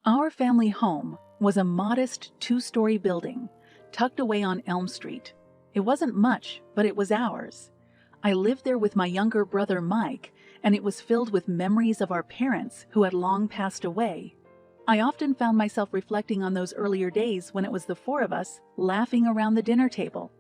Our family home was a modest two-story building tucked away on Elm Street. It wasn't much, but it was ours. I lived there with my younger brother Mike, and it was filled with memories of our parents who had long passed away. I often found myself reflecting on those earlier days when it was the four of us laughing around the dinner table.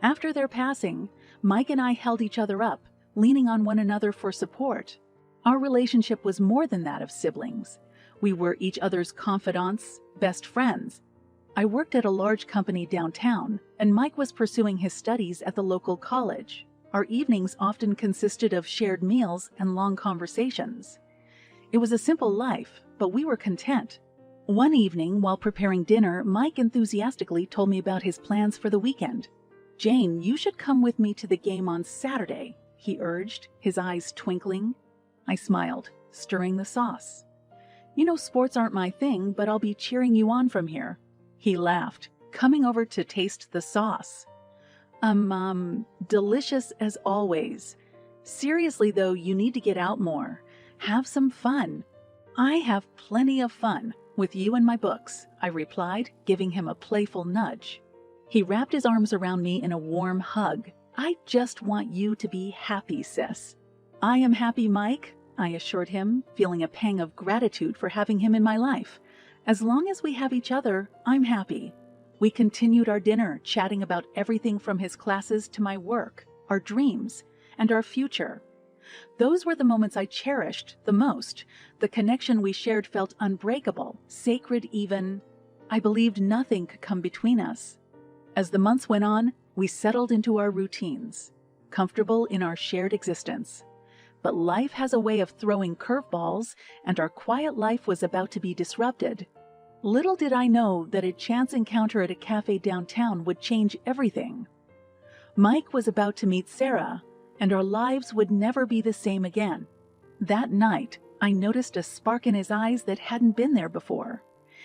After their passing, Mike and I held each other up, leaning on one another for support. Our relationship was more than that of siblings. We were each other's confidants, best friends. I worked at a large company downtown, and Mike was pursuing his studies at the local college. Our evenings often consisted of shared meals and long conversations. It was a simple life, but we were content. One evening, while preparing dinner, Mike enthusiastically told me about his plans for the weekend. "Jane, you should come with me to the game on Saturday," he urged, his eyes twinkling. I smiled, stirring the sauce. "You know, sports aren't my thing, but I'll be cheering you on from here." He laughed, coming over to taste the sauce. Delicious as always. Seriously though, you need to get out more. Have some fun." "I have plenty of fun with you and my books," I replied, giving him a playful nudge. He wrapped his arms around me in a warm hug. "I just want you to be happy, sis." "I am happy, Mike," I assured him, feeling a pang of gratitude for having him in my life. "As long as we have each other, I'm happy." We continued our dinner, chatting about everything from his classes to my work, our dreams, and our future. Those were the moments I cherished the most. The connection we shared felt unbreakable, sacred even. I believed nothing could come between us. As the months went on, we settled into our routines, comfortable in our shared existence. But life has a way of throwing curveballs, and our quiet life was about to be disrupted. Little did I know that a chance encounter at a cafe downtown would change everything. Mike was about to meet Sarah, and our lives would never be the same again. That night, I noticed a spark in his eyes that hadn't been there before.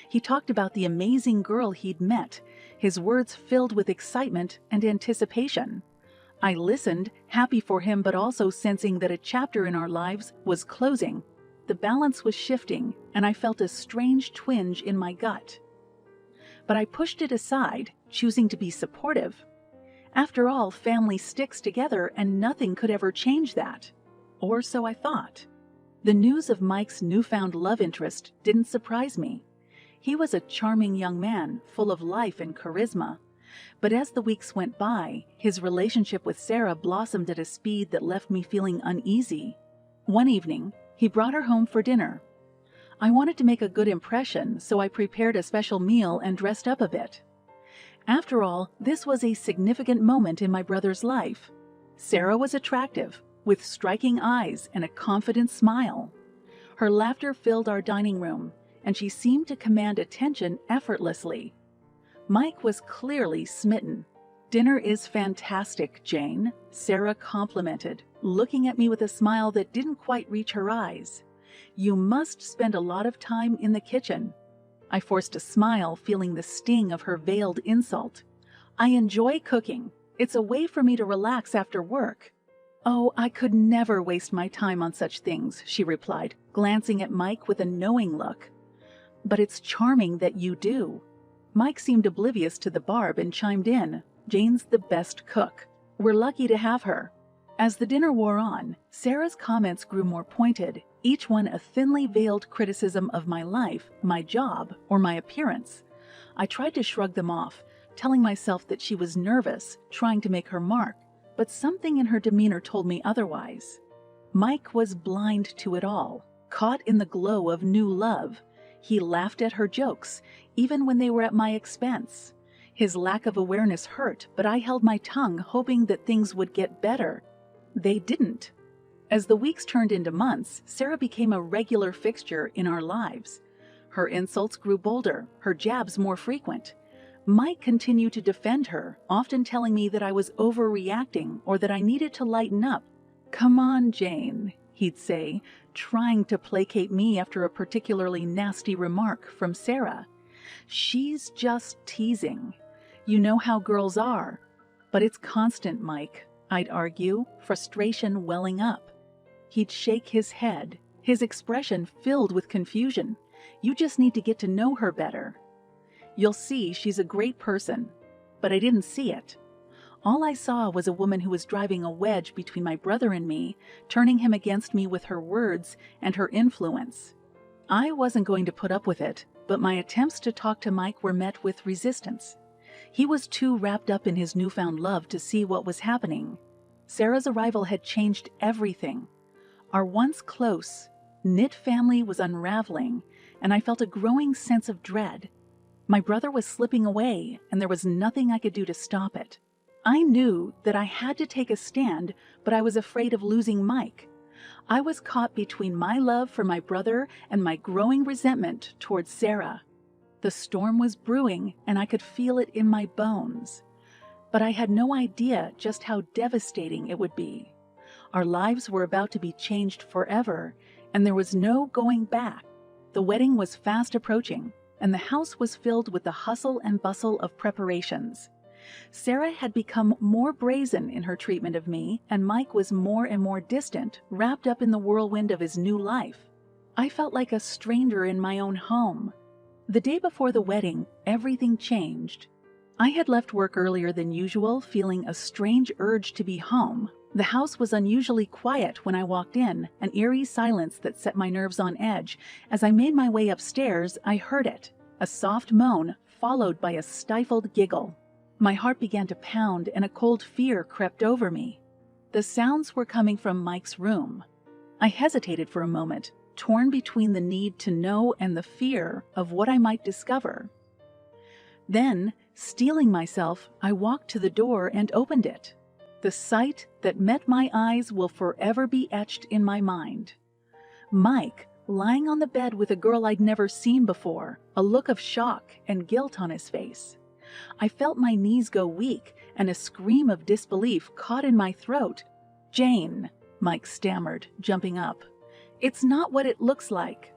He talked about the amazing girl he'd met, his words filled with excitement and anticipation. I listened, happy for him but also sensing that a chapter in our lives was closing. The balance was shifting, and I felt a strange twinge in my gut. But I pushed it aside, choosing to be supportive. After all, family sticks together and nothing could ever change that. Or so I thought. The news of Mike's newfound love interest didn't surprise me. He was a charming young man, full of life and charisma. But as the weeks went by, his relationship with Sarah blossomed at a speed that left me feeling uneasy. One evening, he brought her home for dinner. I wanted to make a good impression, so I prepared a special meal and dressed up a bit. After all, this was a significant moment in my brother's life. Sarah was attractive, with striking eyes and a confident smile. Her laughter filled our dining room, and she seemed to command attention effortlessly. Mike was clearly smitten. "Dinner is fantastic, Jane," Sarah complimented, looking at me with a smile that didn't quite reach her eyes. "You must spend a lot of time in the kitchen." I forced a smile, feeling the sting of her veiled insult. "I enjoy cooking. It's a way for me to relax after work." "Oh, I could never waste my time on such things," she replied, glancing at Mike with a knowing look. "But it's charming that you do." Mike seemed oblivious to the barb and chimed in, "Jane's the best cook. We're lucky to have her." As the dinner wore on, Sarah's comments grew more pointed, each one a thinly veiled criticism of my life, my job, or my appearance. I tried to shrug them off, telling myself that she was nervous, trying to make her mark, but something in her demeanor told me otherwise. Mike was blind to it all, caught in the glow of new love. He laughed at her jokes, even when they were at my expense. His lack of awareness hurt, but I held my tongue, hoping that things would get better. They didn't. As the weeks turned into months, Sarah became a regular fixture in our lives. Her insults grew bolder, her jabs more frequent. Mike continued to defend her, often telling me that I was overreacting or that I needed to lighten up. "Come on, Jane," he'd say, trying to placate me after a particularly nasty remark from Sarah. "She's just teasing. You know how girls are." "But it's constant, Mike," I'd argue, frustration welling up. He'd shake his head, his expression filled with confusion. You just need to get to know her better. You'll see she's a great person." But I didn't see it. All I saw was a woman who was driving a wedge between my brother and me, turning him against me with her words and her influence. I wasn't going to put up with it, but my attempts to talk to Mike were met with resistance. He was too wrapped up in his newfound love to see what was happening. Sarah's arrival had changed everything. Our once close, knit family was unraveling, and I felt a growing sense of dread. My brother was slipping away, and there was nothing I could do to stop it. I knew that I had to take a stand, but I was afraid of losing Mike. I was caught between my love for my brother and my growing resentment towards Sarah. The storm was brewing, and I could feel it in my bones. But I had no idea just how devastating it would be. Our lives were about to be changed forever, and there was no going back. The wedding was fast approaching, and the house was filled with the hustle and bustle of preparations. Sarah had become more brazen in her treatment of me, and Mike was more and more distant, wrapped up in the whirlwind of his new life. I felt like a stranger in my own home. The day before the wedding, everything changed. I had left work earlier than usual, feeling a strange urge to be home. The house was unusually quiet when I walked in, an eerie silence that set my nerves on edge. As I made my way upstairs, I heard it, a soft moan followed by a stifled giggle. My heart began to pound and a cold fear crept over me. The sounds were coming from Mike's room. I hesitated for a moment, torn between the need to know and the fear of what I might discover. Then, steeling myself, I walked to the door and opened it. The sight that met my eyes will forever be etched in my mind. Mike, lying on the bed with a girl I'd never seen before, a look of shock and guilt on his face. I felt my knees go weak, and a scream of disbelief caught in my throat. "Jane," Mike stammered, jumping up. "It's not what it looks like.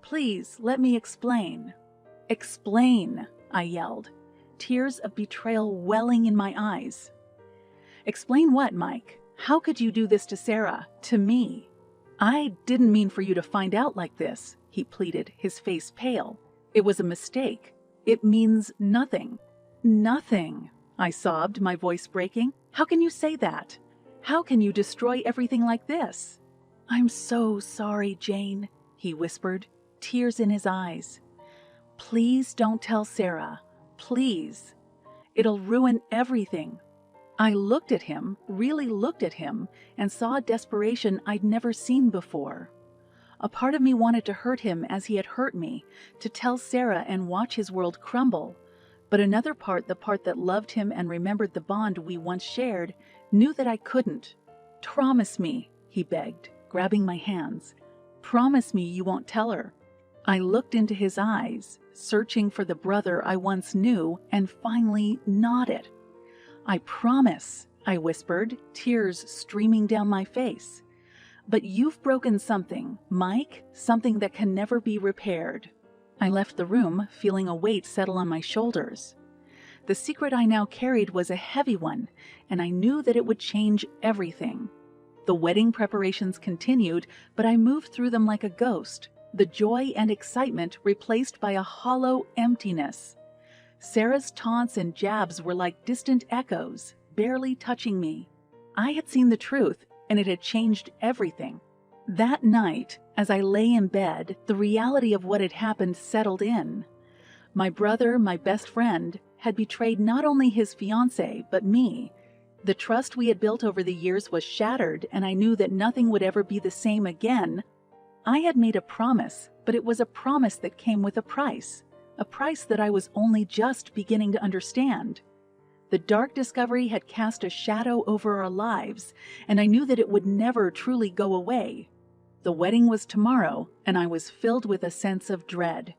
Please, let me explain." "Explain," I yelled, tears of betrayal welling in my eyes. "Explain what, Mike? How could you do this to Sarah, to me?" "I didn't mean for you to find out like this," he pleaded, his face pale. "It was a mistake. It means nothing." "Nothing," I sobbed, my voice breaking. "How can you say that? How can you destroy everything like this?" "I'm so sorry, Jane," he whispered, tears in his eyes. "Please don't tell Sarah. Please. It'll ruin everything." I looked at him, really looked at him, and saw a desperation I'd never seen before. A part of me wanted to hurt him as he had hurt me, to tell Sarah and watch his world crumble. But another part, the part that loved him and remembered the bond we once shared, knew that I couldn't. "Promise me," he begged, grabbing my hands. "Promise me you won't tell her." I looked into his eyes, searching for the brother I once knew, and finally nodded. "I promise," I whispered, tears streaming down my face. "But you've broken something, Mike, something that can never be repaired." I left the room, feeling a weight settle on my shoulders. The secret I now carried was a heavy one, and I knew that it would change everything. The wedding preparations continued, but I moved through them like a ghost, the joy and excitement replaced by a hollow emptiness. Sarah's taunts and jabs were like distant echoes, barely touching me. I had seen the truth, and it had changed everything. That night, as I lay in bed, the reality of what had happened settled in. My brother, my best friend, had betrayed not only his fiancée, but me. The trust we had built over the years was shattered, and I knew that nothing would ever be the same again. I had made a promise, but it was a promise that came with a price that I was only just beginning to understand. The dark discovery had cast a shadow over our lives, and I knew that it would never truly go away. The wedding was tomorrow, and I was filled with a sense of dread.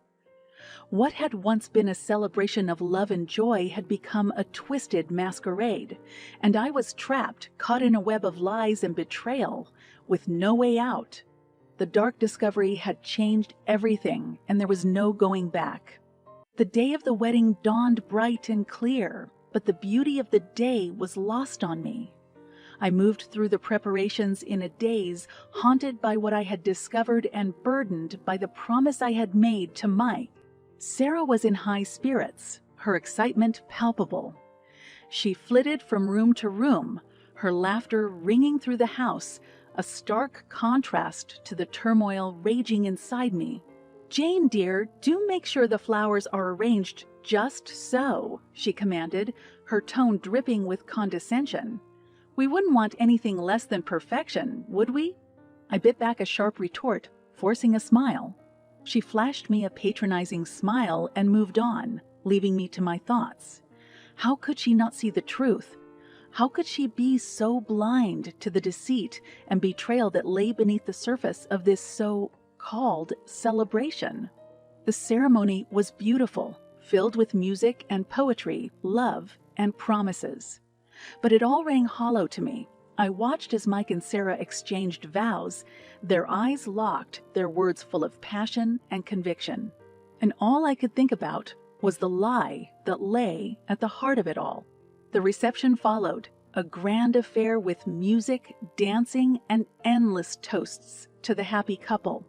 What had once been a celebration of love and joy had become a twisted masquerade, and I was trapped, caught in a web of lies and betrayal, with no way out. The dark discovery had changed everything, and there was no going back. The day of the wedding dawned bright and clear, but the beauty of the day was lost on me. I moved through the preparations in a daze, haunted by what I had discovered and burdened by the promise I had made to Mike. Sarah was in high spirits, her excitement palpable. She flitted from room to room, her laughter ringing through the house, a stark contrast to the turmoil raging inside me. "Jane, dear, do make sure the flowers are arranged just so," she commanded, her tone dripping with condescension. "We wouldn't want anything less than perfection, would we?" I bit back a sharp retort, forcing a smile. She flashed me a patronizing smile and moved on, leaving me to my thoughts. How could she not see the truth? How could she be so blind to the deceit and betrayal that lay beneath the surface of this so-called celebration? The ceremony was beautiful, filled with music and poetry, love and promises. But it all rang hollow to me. I watched as Mike and Sarah exchanged vows, their eyes locked, their words full of passion and conviction. And all I could think about was the lie that lay at the heart of it all. The reception followed, a grand affair with music, dancing, and endless toasts to the happy couple.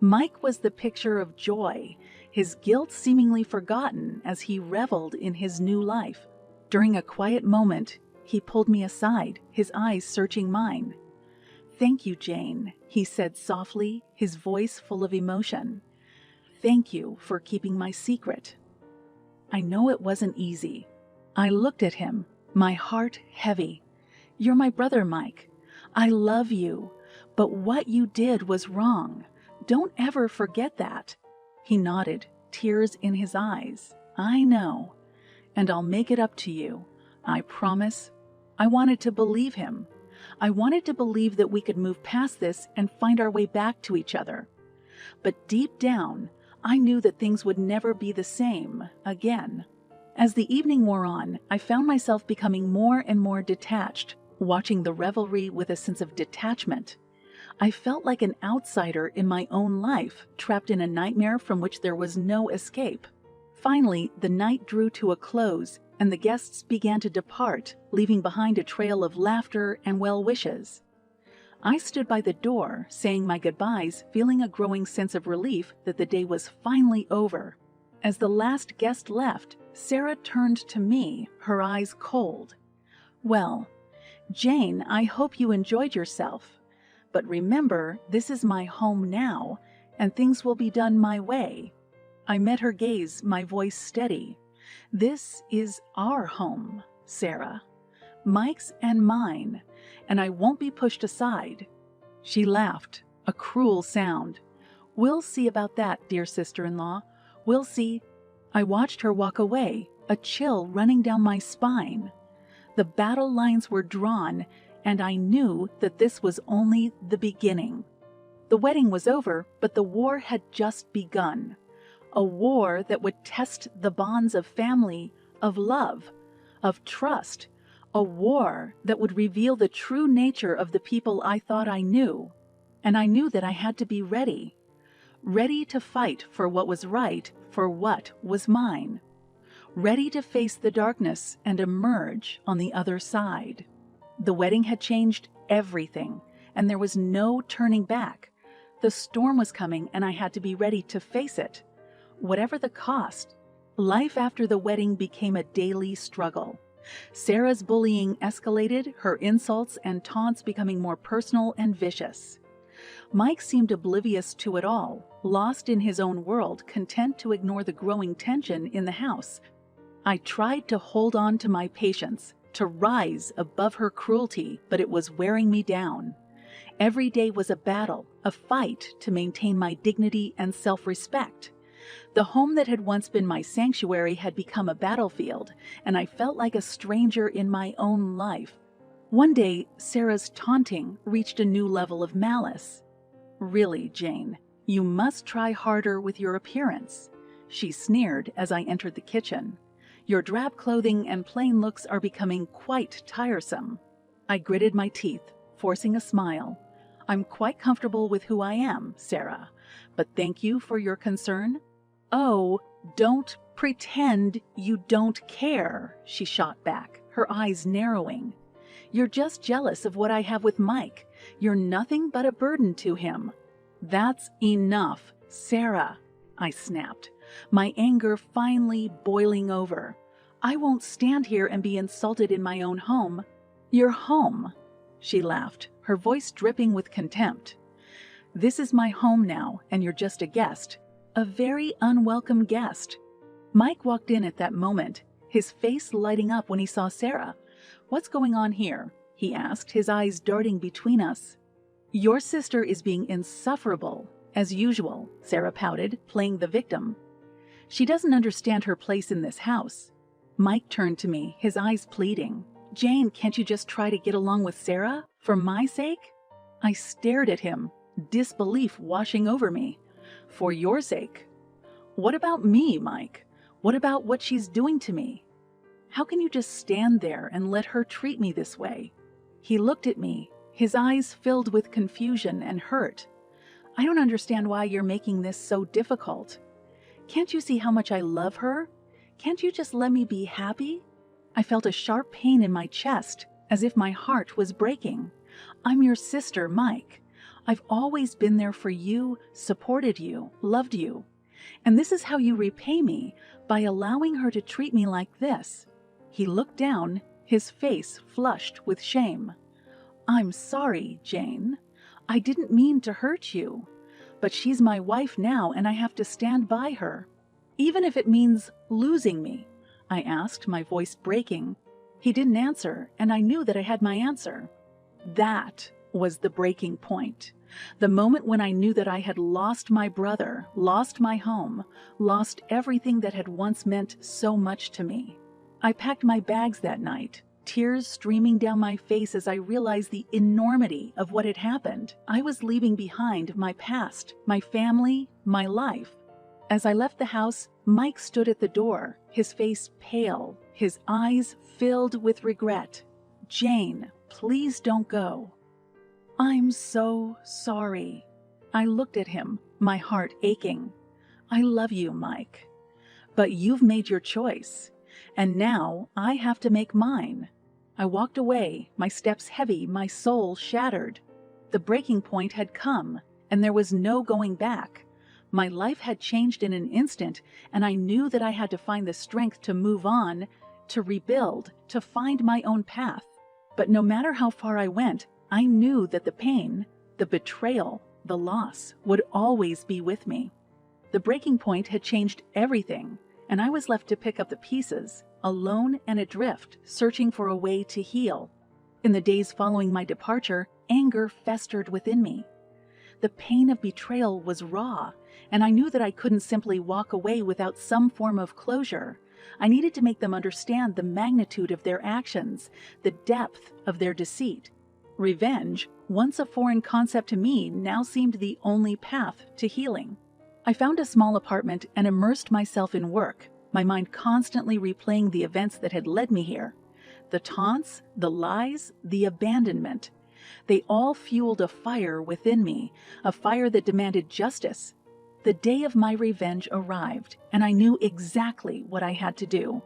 Mike was the picture of joy, his guilt seemingly forgotten as he reveled in his new life. During a quiet moment, he pulled me aside, his eyes searching mine. "Thank you, Jane," he said softly, his voice full of emotion. "Thank you for keeping my secret." I know it wasn't easy. I looked at him, my heart heavy. "You're my brother, Mike. I love you, but what you did was wrong. Don't ever forget that." He nodded, tears in his eyes. "I know, and I'll make it up to you. I promise." I wanted to believe him. I wanted to believe that we could move past this and find our way back to each other. But deep down, I knew that things would never be the same again. As the evening wore on, I found myself becoming more and more detached, watching the revelry with a sense of detachment. I felt like an outsider in my own life, trapped in a nightmare from which there was no escape. Finally, the night drew to a close, and the guests began to depart, leaving behind a trail of laughter and well wishes. I stood by the door, saying my goodbyes, feeling a growing sense of relief that the day was finally over. As the last guest left, Sarah turned to me, her eyes cold. "Well, Jane, I hope you enjoyed yourself. But remember, this is my home now, and things will be done my way." I met her gaze, my voice steady. "This is our home, Sarah. Mike's and mine, and I won't be pushed aside." She laughed, a cruel sound. "We'll see about that, dear sister-in-law. We'll see." I watched her walk away, a chill running down my spine. The battle lines were drawn, and I knew that this was only the beginning. The wedding was over, but the war had just begun. A war that would test the bonds of family, of love, of trust. A war that would reveal the true nature of the people I thought I knew. And I knew that I had to be ready. Ready to fight for what was right, for what was mine. Ready to face the darkness and emerge on the other side. The wedding had changed everything, and there was no turning back. The storm was coming, and I had to be ready to face it. Whatever the cost, life after the wedding became a daily struggle. Sarah's bullying escalated, her insults and taunts becoming more personal and vicious. Mike seemed oblivious to it all, lost in his own world, content to ignore the growing tension in the house. I tried to hold on to my patience, to rise above her cruelty, but it was wearing me down. Every day was a battle, a fight to maintain my dignity and self-respect. The home that had once been my sanctuary had become a battlefield, and I felt like a stranger in my own life. One day, Sarah's taunting reached a new level of malice. "Really, Jane, you must try harder with your appearance," she sneered as I entered the kitchen. "Your drab clothing and plain looks are becoming quite tiresome." I gritted my teeth, forcing a smile. "I'm quite comfortable with who I am, Sarah, but thank you for your concern." "Oh, don't pretend you don't care," she shot back, her eyes narrowing. You're just jealous of what I have with Mike. You're nothing but a burden to him." "That's enough, Sarah," I snapped, my anger finally boiling over. "I won't stand here and be insulted in my own home." "Your home," she laughed, her voice dripping with contempt. "This is my home now, and you're just a guest. A very unwelcome guest." Mike walked in at that moment, his face lighting up when he saw Sarah. "What's going on here?" he asked, his eyes darting between us. "Your sister is being insufferable, as usual," Sarah pouted, playing the victim. "She doesn't understand her place in this house." Mike turned to me, his eyes pleading. "Jane, can't you just try to get along with Sarah? For my sake?" I stared at him, disbelief washing over me. "For your sake? What about me, Mike? What about what she's doing to me? How can you just stand there and let her treat me this way?" He looked at me, his eyes filled with confusion and hurt. "I don't understand why you're making this so difficult. Can't you see how much I love her? Can't you just let me be happy?" I felt a sharp pain in my chest, as if my heart was breaking. "I'm your sister, Mike. I've always been there for you, supported you, loved you. And this is how you repay me, by allowing her to treat me like this." He looked down, his face flushed with shame. "I'm sorry, Jane. I didn't mean to hurt you. But she's my wife now, and I have to stand by her. Even if it means losing me," I asked, my voice breaking. He didn't answer, and I knew that I had my answer. That was the breaking point. The moment when I knew that I had lost my brother, lost my home, lost everything that had once meant so much to me. I packed my bags that night, tears streaming down my face as I realized the enormity of what had happened. I was leaving behind my past, my family, my life. As I left the house, Mike stood at the door, his face pale, his eyes filled with regret. "Jane, please don't go." "I'm so sorry." I looked at him, my heart aching. "I love you, Mike. But you've made your choice, and now I have to make mine." I walked away, my steps heavy, my soul shattered. The breaking point had come, and there was no going back. My life had changed in an instant, and I knew that I had to find the strength to move on, to rebuild, to find my own path. But no matter how far I went, I knew that the pain, the betrayal, the loss would always be with me. The breaking point had changed everything, and I was left to pick up the pieces, alone and adrift, searching for a way to heal. In the days following my departure, anger festered within me. The pain of betrayal was raw, and I knew that I couldn't simply walk away without some form of closure. I needed to make them understand the magnitude of their actions, the depth of their deceit. Revenge, once a foreign concept to me, now seemed the only path to healing. I found a small apartment and immersed myself in work, my mind constantly replaying the events that had led me here. The taunts, the lies, the abandonment. They all fueled a fire within me, a fire that demanded justice. The day of my revenge arrived, and I knew exactly what I had to do.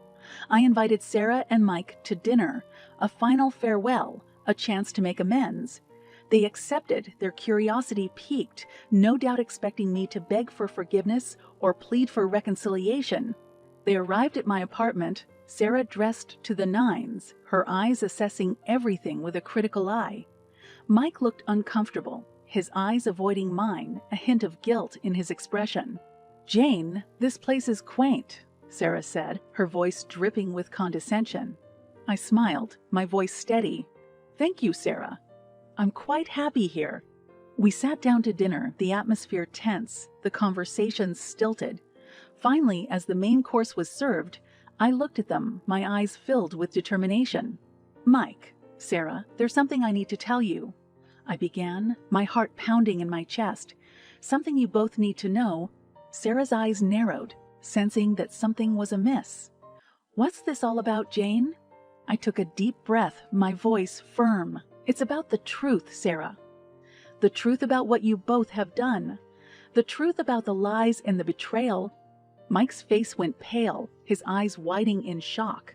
I invited Sarah and Mike to dinner, a final farewell, a chance to make amends. They accepted, their curiosity piqued, no doubt expecting me to beg for forgiveness or plead for reconciliation. They arrived at my apartment, Sarah dressed to the nines, her eyes assessing everything with a critical eye. Mike looked uncomfortable, his eyes avoiding mine, a hint of guilt in his expression. "Jane, this place is quaint," Sarah said, her voice dripping with condescension. I smiled, my voice steady. "Thank you, Sarah. I'm quite happy here." We sat down to dinner, the atmosphere tense, the conversations stilted. Finally, as the main course was served, I looked at them, my eyes filled with determination. "Mike, Sarah, there's something I need to tell you," I began, my heart pounding in my chest. "Something you both need to know." Sarah's eyes narrowed, sensing that something was amiss. "What's this all about, Jane?" I took a deep breath, my voice firm. "It's about the truth, Sarah. The truth about what you both have done. The truth about the lies and the betrayal." Mike's face went pale, his eyes widening in shock.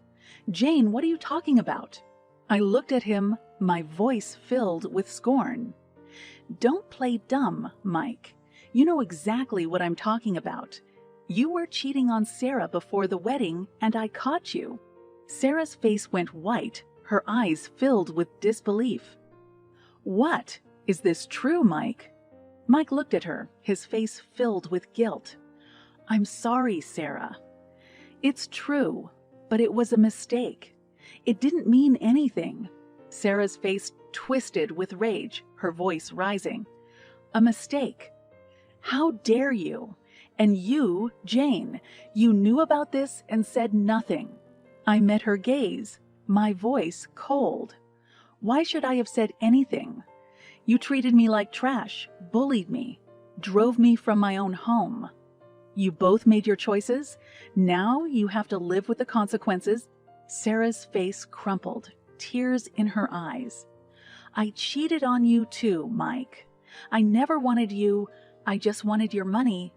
"Jane, what are you talking about?" I looked at him, my voice filled with scorn. Don't play dumb, Mike. You know exactly what I'm talking about. You were cheating on Sarah before the wedding, and I caught you. Sarah's face went white, her eyes filled with disbelief. What? Is this true, Mike? Mike looked at her, his face filled with guilt. I'm sorry, Sarah. It's true, but it was a mistake. It didn't mean anything. Sarah's face twisted with rage, her voice rising. A mistake. How dare you? And you, Jane, you knew about this and said nothing. I met her gaze, my voice cold. Why should I have said anything? You treated me like trash, bullied me, drove me from my own home. You both made your choices. Now you have to live with the consequences. Sarah's face crumpled, tears in her eyes. I cheated on you too, Mike. I never wanted you. I just wanted your money.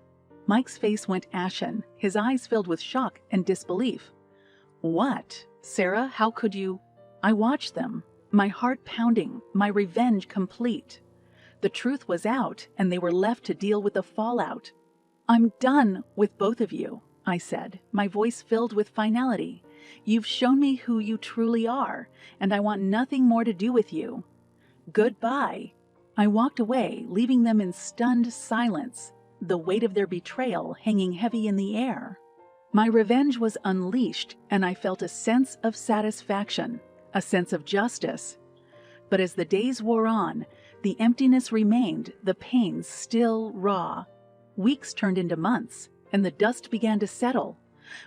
Mike's face went ashen, his eyes filled with shock and disbelief. What? Sarah, how could you? I watched them, my heart pounding, my revenge complete. The truth was out, and they were left to deal with the fallout. I'm done with both of you, I said, my voice filled with finality. You've shown me who you truly are, and I want nothing more to do with you. Goodbye. I walked away, leaving them in stunned silence, the weight of their betrayal hanging heavy in the air. My revenge was unleashed, and I felt a sense of satisfaction, a sense of justice. But as the days wore on, the emptiness remained, the pain still raw. Weeks turned into months, and the dust began to settle.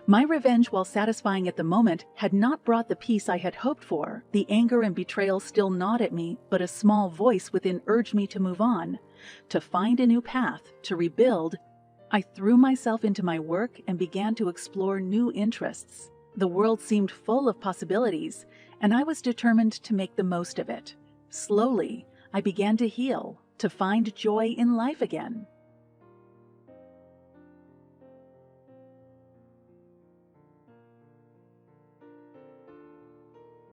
My revenge, while satisfying at the moment, had not brought the peace I had hoped for. The anger and betrayal still gnawed at me, but a small voice within urged me to move on, to find a new path, to rebuild. I threw myself into my work and began to explore new interests. The world seemed full of possibilities, and I was determined to make the most of it. Slowly, I began to heal, to find joy in life again.